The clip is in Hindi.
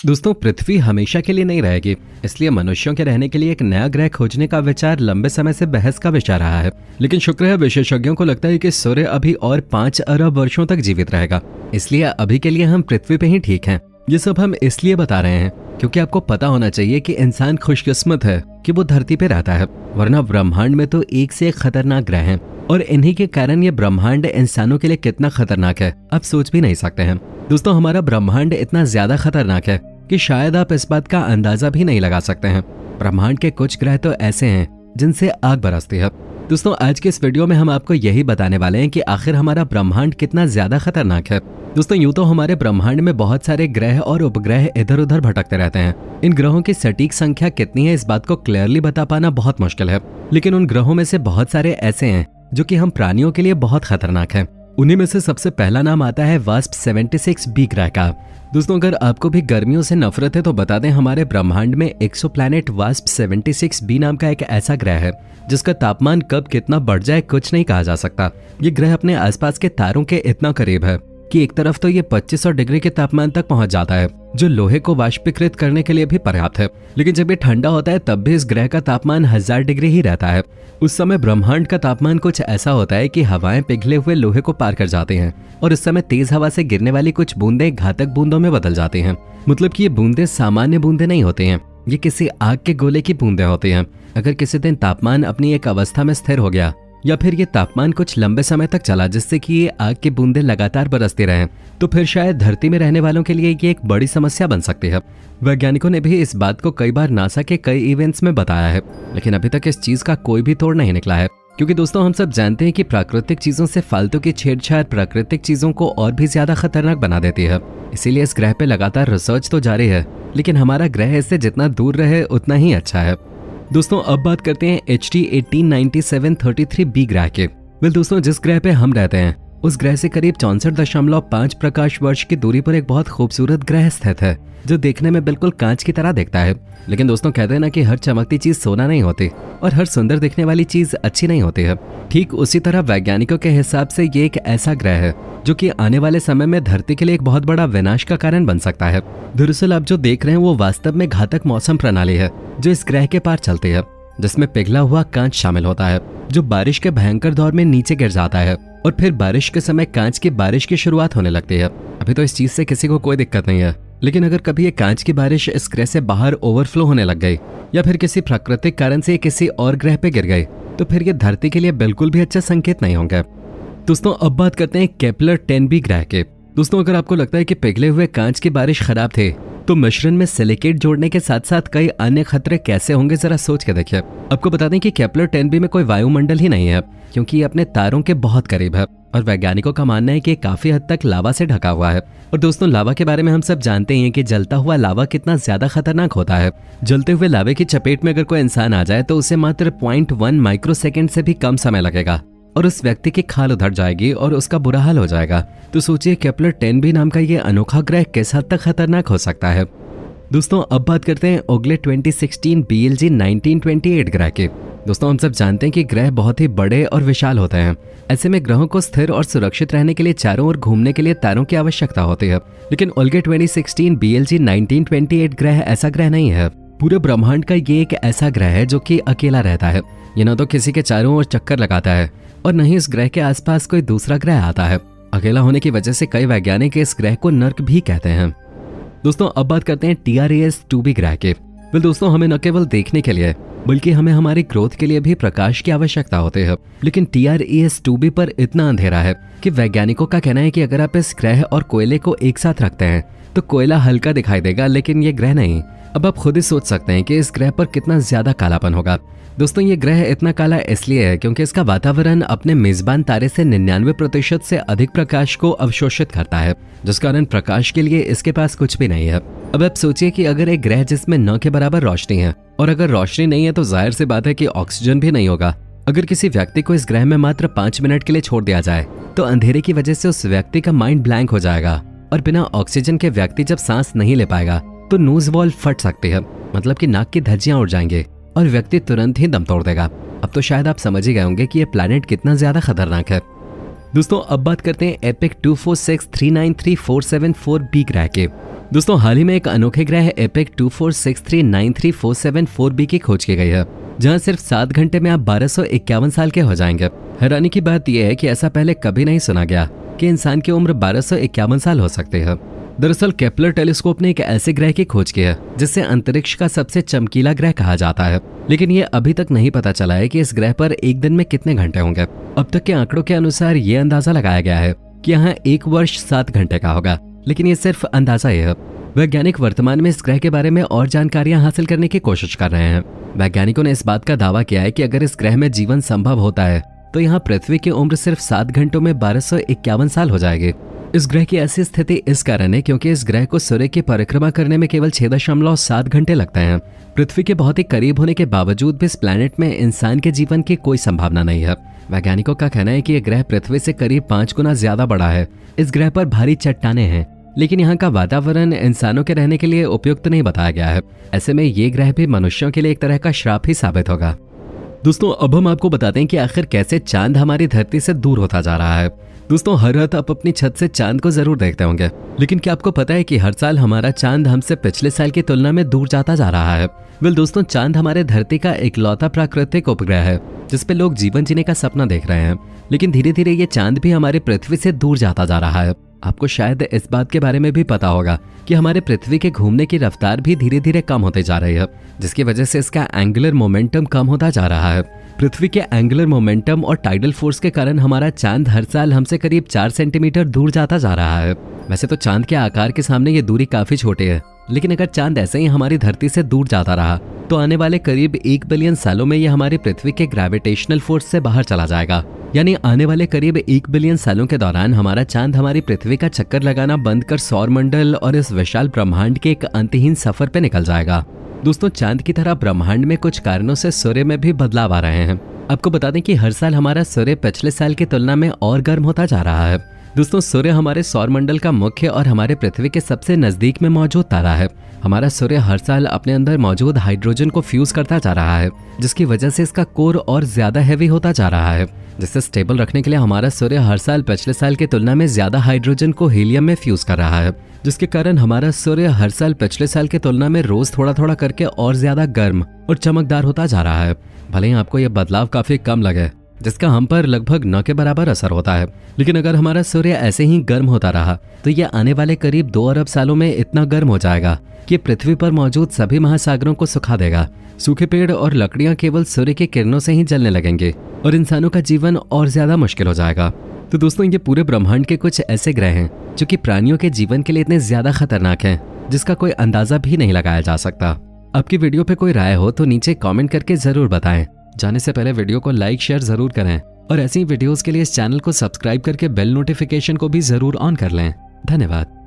दोस्तों, पृथ्वी हमेशा के लिए नहीं रहेगी, इसलिए मनुष्यों के रहने के लिए एक नया ग्रह खोजने का विचार लंबे समय से बहस का विषय रहा है। लेकिन शुक्र है, विशेषज्ञों को लगता है कि सूर्य अभी और 5 अरब वर्षों तक जीवित रहेगा, इसलिए अभी के लिए हम पृथ्वी पे ही ठीक हैं। ये सब हम इसलिए बता रहे हैं क्योंकि आपको पता होना चाहिए कि इंसान खुशकिस्मत है कि वो धरती पे रहता है, वरना ब्रह्मांड में तो एक से एक खतरनाक ग्रह हैं और इन्हीं के कारण ये ब्रह्मांड इंसानों के लिए कितना खतरनाक है आप सोच भी नहीं सकते हैं। दोस्तों, हमारा ब्रह्मांड इतना ज्यादा खतरनाक है कि शायद आप इस बात का अंदाजा भी नहीं लगा सकते हैं। ब्रह्मांड के कुछ ग्रह तो ऐसे हैं जिनसे आग बरसती है। दोस्तों, आज के इस वीडियो में हम आपको यही बताने वाले हैं कि आखिर हमारा ब्रह्मांड कितना ज्यादा खतरनाक है। दोस्तों, यूं तो हमारे ब्रह्मांड में बहुत सारे ग्रह और उपग्रह इधर उधर भटकते रहते हैं। इन ग्रहों की सटीक संख्या कितनी है इस बात को क्लियरली बता पाना बहुत मुश्किल है, लेकिन उन ग्रहों में से बहुत सारे ऐसे हैं जो कि हम प्राणियों के लिए बहुत खतरनाक है। उन्हीं में से सबसे पहला नाम आता है वास्प 76b ग्रह का। दोस्तों, अगर आपको भी गर्मियों से नफरत है तो बता दें, हमारे ब्रह्मांड में एक्सोप्लैनेट वास्प 76b नाम का एक ऐसा ग्रह है जिसका तापमान कब कितना बढ़ जाए कुछ नहीं कहा जा सकता। ये ग्रह अपने आसपास के तारों के इतना करीब है कि एक तरफ तो ये 2500 डिग्री के तापमान तक पहुंच जाता है, जो लोहे को वाष्पीकृत करने के लिए भी पर्याप्त है। लेकिन जब ये ठंडा होता है तब भी इस ग्रह का तापमान 1000 डिग्री ही रहता है। उस समय ब्रह्मांड का तापमान कुछ ऐसा होता है कि हवाएं पिघले हुए लोहे को पार कर जाती हैं और इस समय तेज हवा से गिरने वाली कुछ बूंदें घातक बूंदों में बदल जाती हैं। मतलब कि ये बूंदें सामान्य बूंदें नहीं होती हैं, ये किसी आग के गोले की बूंदें होती हैं। अगर किसी दिन तापमान अपनी एक अवस्था में स्थिर हो गया या फिर ये तापमान कुछ लंबे समय तक चला जिससे कि ये आग की बूंदें लगातार बरसती रहें, तो फिर शायद धरती में रहने वालों के लिए ये एक बड़ी समस्या बन सकती है। वैज्ञानिकों ने भी इस बात को कई बार नासा के कई इवेंट्स में बताया है, लेकिन अभी तक इस चीज का कोई भी तोड़ नहीं निकला है। क्योंकि दोस्तों, हम सब जानते हैं कि प्राकृतिक चीजों से फालतू की छेड़छाड़ प्राकृतिक चीजों को और भी ज्यादा खतरनाक बना देती है। इसीलिए इस ग्रह पे लगातार रिसर्च तो जारी है, लेकिन हमारा ग्रह इससे जितना दूर रहे उतना ही अच्छा है। दोस्तों, अब बात करते हैं HT 189733b ग्रह के। दोस्तों, जिस ग्रह पे हम रहते हैं उस ग्रह से करीब 64.5 प्रकाश वर्ष की दूरी पर एक बहुत खूबसूरत ग्रह स्थित है जो देखने में बिल्कुल कांच की तरह दिखता है। लेकिन दोस्तों, कहते हैं ना कि हर चमकती चीज सोना नहीं होती और हर सुंदर दिखने वाली चीज अच्छी नहीं होती है। ठीक उसी तरह वैज्ञानिकों के हिसाब से ये एक ऐसा ग्रह है जो कि आने वाले समय में धरती के लिए एक बहुत बड़ा विनाश का कारण बन सकता है। दरअसल आप जो देख रहे हैं वो वास्तव में घातक मौसम प्रणाली है जो इस ग्रह के पार चलती है, जिसमें पिघला हुआ कांच शामिल होता है जो बारिश के भयंकर दौर में नीचे गिर जाता है और फिर बारिश के समय कांच की बारिश की शुरुआत होने लगती है। अभी तो इस चीज से किसी को कोई दिक्कत नहीं है, लेकिन अगर कभी ये कांच की बारिश इस ग्रह से बाहर ओवरफ्लो होने लग गई या फिर किसी प्राकृतिक कारण से किसी और ग्रह पे गिर गई तो फिर ये धरती के लिए बिल्कुल भी अच्छा संकेत नहीं होंगे। दोस्तों, अब बात करते हैं केपलर 10b ग्रह के। दोस्तों, अगर आपको लगता है कि पिघले हुए कांच की बारिश खराब थे तो मिश्रण में सिलिकेट जोड़ने के साथ साथ कई अन्य खतरे कैसे होंगे जरा सोच के देखिए। आपको बता दें कि केपलर 10b में कोई वायुमंडल ही नहीं है क्योंकि ये अपने तारों के बहुत करीब है और वैज्ञानिकों का मानना है कि ये काफी हद तक लावा से ढका हुआ है। और दोस्तों, लावा के बारे में हम सब जानते हैं कि जलता हुआ लावा कितना ज्यादा खतरनाक होता है। जलते हुए लावे की चपेट में अगर कोई इंसान आ जाए तो उसे मात्र 0.1 माइक्रोसेकंड से भी कम समय लगेगा और उस व्यक्ति की खाल उधड़ जाएगी और उसका बुरा हाल हो जाएगा। तो सोचिए केपलर 10b नाम का ये अनोखा ग्रह किस हद तक खतरनाक हो सकता है। दोस्तों, अब बात करते हैं ओगले 2016 BLG 1928 ग्रह के। दोस्तों, हम सब जानते हैं कि ग्रह बहुत ही बड़े और विशाल होते हैं। ऐसे में ग्रहों को स्थिर और सुरक्षित रहने के लिए चारों ओर घूमने के लिए तारों की आवश्यकता होती है। लेकिन ओल्गे 2016 BLG 1928 ग्रह ऐसा ग्रह नहीं है। पूरे ब्रह्मांड का ये एक ऐसा ग्रह है जो कि अकेला रहता है। ये न तो किसी के चारों ओर चक्कर लगाता है और न ही इस ग्रह के आसपास कोई दूसरा ग्रह आता है। अकेला होने की वजह से कई वैज्ञानिक इस ग्रह को नर्क भी कहते हैं। दोस्तों, अब बात करते हैं TRAS-2b ग्रह के। दोस्तों, हमें न केवल देखने के लिए बल्कि हमें हमारी ग्रोथ के लिए भी प्रकाश की आवश्यकता होती है। लेकिन TRAS-2b पर इतना अंधेरा है कि वैज्ञानिकों का कहना है कि अगर आप इस ग्रह और कोयले को एक साथ रखते हैं तो कोयला हल्का दिखाई देगा, लेकिन ये ग्रह नहीं। अब आप खुद ही सोच सकते हैं कि इस ग्रह पर कितना ज्यादा कालापन होगा। दोस्तों, ये ग्रह इतना काला इसलिए है क्योंकि इसका वातावरण अपने मेजबान तारे से 99% से अधिक प्रकाश को अवशोषित करता है, जिस कारण प्रकाश के लिए इसके पास कुछ भी नहीं है। अब आप सोचिए कि अगर एक ग्रह जिसमें 9 के बराबर रोशनी है और अगर रोशनी नहीं है तो जाहिर सी बात है कि ऑक्सीजन भी नहीं होगा। अगर किसी व्यक्ति को इस ग्रह में मात्र 5 मिनट के लिए छोड़ दिया जाए तो अंधेरे की वजह से उस व्यक्ति का माइंड ब्लैंक हो जाएगा और बिना ऑक्सीजन के व्यक्ति जब सांस नहीं ले पाएगा तो नोज वॉल फट सकती है, मतलब कि नाक की धज्जियां उड़ जाएंगे और व्यक्ति तुरंत ही दम तोड़ देगा। अब तो शायद आप समझ ही गए होंगे कि ये प्लैनेट कितना ज्यादा खतरनाक है। दोस्तों अब बात करते हैं एपिक 24639347 4b ग्रह के। दोस्तों हाल ही में एक अनोखे ग्रह एपेक 24639347 की खोज की गई है, जहां सिर्फ 7 घंटे में आप 1251 साल के हो जाएंगे। हैरानी की बात यह है कि ऐसा पहले कभी नहीं सुना गया कि इंसान की उम्र 1251 साल हो सकती है। दरअसल केपलर टेलीस्कोप ने एक ऐसे ग्रह की खोज की है जिसे अंतरिक्ष का सबसे चमकीला ग्रह कहा जाता है, लेकिन ये अभी तक नहीं पता चला है कि इस ग्रह पर एक दिन में कितने घंटे होंगे। अब तक के आंकड़ों के अनुसार ये अंदाजा लगाया गया है कि यहाँ 1 वर्ष 7 घंटे का होगा, लेकिन ये सिर्फ अंदाजा ही है। वैज्ञानिक वर्तमान में इस ग्रह के बारे में और जानकारियां हासिल करने की कोशिश कर रहे हैं। वैज्ञानिकों ने इस बात का दावा किया है कि अगर इस ग्रह में जीवन संभव होता है तो यहाँ पृथ्वी की उम्र सिर्फ 7 घंटों में 1251 साल हो जाएगी। इस ग्रह की ऐसी स्थिति इस कारण है क्योंकि इस ग्रह को सूर्य की परिक्रमा करने में केवल 6.7 घंटे लगते हैं। पृथ्वी के बहुत ही करीब होने के बावजूद भी इस प्लैनेट में इंसान के जीवन की कोई संभावना नहीं है। वैज्ञानिकों का कहना है कि यह ग्रह पृथ्वी से करीब 5 गुना ज्यादा बड़ा है। इस ग्रह पर भारी चट्टानें हैं, लेकिन यहाँ का वातावरण इंसानों के रहने के लिए उपयुक्त नहीं बताया गया है। ऐसे में ये ग्रह भी मनुष्यों के लिए एक तरह का श्राप ही साबित होगा। दोस्तों अब हम आपको बताते हैं कि आखिर कैसे चांद हमारी धरती से दूर होता जा रहा है। दोस्तों हर रात आप अपनी छत से चांद को जरूर देखते होंगे, लेकिन क्या आपको पता है कि हर साल हमारा चांद हमसे पिछले साल की तुलना में दूर जाता जा रहा है। दोस्तों चांद हमारे धरती का इकलौता प्राकृतिक उपग्रह है जिसपे लोग जीवन जीने का सपना देख रहे हैं, लेकिन धीरे धीरे ये चांद भी हमारे पृथ्वी से दूर जाता जा रहा है। आपको शायद इस बात के बारे में भी पता होगा कि हमारे पृथ्वी के घूमने की रफ्तार भी धीरे धीरे कम होते जा रही है, जिसकी वजह से इसका एंगुलर मोमेंटम कम होता जा रहा है। पृथ्वी के एंगुलर मोमेंटम और टाइडल फोर्स के कारण हमारा चांद हर साल हमसे करीब 4 सेंटीमीटर दूर जाता जा रहा है। वैसे तो चांद के आकार के सामने ये दूरी काफी छोटी है, लेकिन अगर चांद ऐसे ही हमारी धरती से दूर जाता रहा तो आने वाले करीब 1 बिलियन सालों में यह हमारी पृथ्वी के ग्रेविटेशनल फोर्स से बाहर चला जाएगा। यानी आने वाले करीब 1 बिलियन सालों के दौरान हमारा चांद हमारी पृथ्वी का चक्कर लगाना बंद कर सौरमंडल और इस विशाल ब्रह्मांड के एक अंतहीन सफर पे निकल जाएगा। दोस्तों चांद की तरह ब्रह्मांड में कुछ कारणों से सूर्य में भी बदलाव आ रहे हैं। आपको बता दें कि हर साल हमारा सूर्य पिछले साल की तुलना में और गर्म होता जा रहा है। दोस्तों सूर्य हमारे सौरमंडल का मुख्य और हमारे पृथ्वी के सबसे नजदीक में मौजूद तारा है। हमारा सूर्य हर साल अपने अंदर मौजूद हाइड्रोजन को फ्यूज करता जा रहा है, जिसकी वजह से इसका कोर और ज्यादा हैवी होता जा रहा है। जिसे स्टेबल रखने के लिए हमारा सूर्य हर साल पिछले साल की तुलना में ज्यादा हाइड्रोजन को हीलियम में फ्यूज कर रहा है, जिसके कारण हमारा सूर्य हर साल पिछले साल की तुलना में रोज थोड़ा थोड़ा करके और ज्यादा गर्म और चमकदार होता जा रहा है। भले ही आपको यह बदलाव काफी कम लगे, जिसका हम पर लगभग न के बराबर असर होता है, लेकिन अगर हमारा सूर्य ऐसे ही गर्म होता रहा तो यह आने वाले करीब 2 अरब सालों में इतना गर्म हो जाएगा कि पृथ्वी पर मौजूद सभी महासागरों को सुखा देगा। सूखे पेड़ और लकड़ियां केवल सूर्य की किरणों से ही जलने लगेंगे और इंसानों का जीवन और ज्यादा मुश्किल हो जाएगा। तो दोस्तों ये पूरे ब्रह्मांड के कुछ ऐसे ग्रह हैं जो कि प्राणियों के जीवन के लिए इतने ज्यादा खतरनाक हैं जिसका कोई अंदाजा भी नहीं लगाया जा सकता। आपकी वीडियो पे कोई राय हो तो नीचे कमेंट करके जरूर बताएं। जाने से पहले वीडियो को लाइक शेयर जरूर करें और ऐसी वीडियोस के लिए इस चैनल को सब्सक्राइब करके बेल नोटिफिकेशन को भी जरूर ऑन कर लें। धन्यवाद।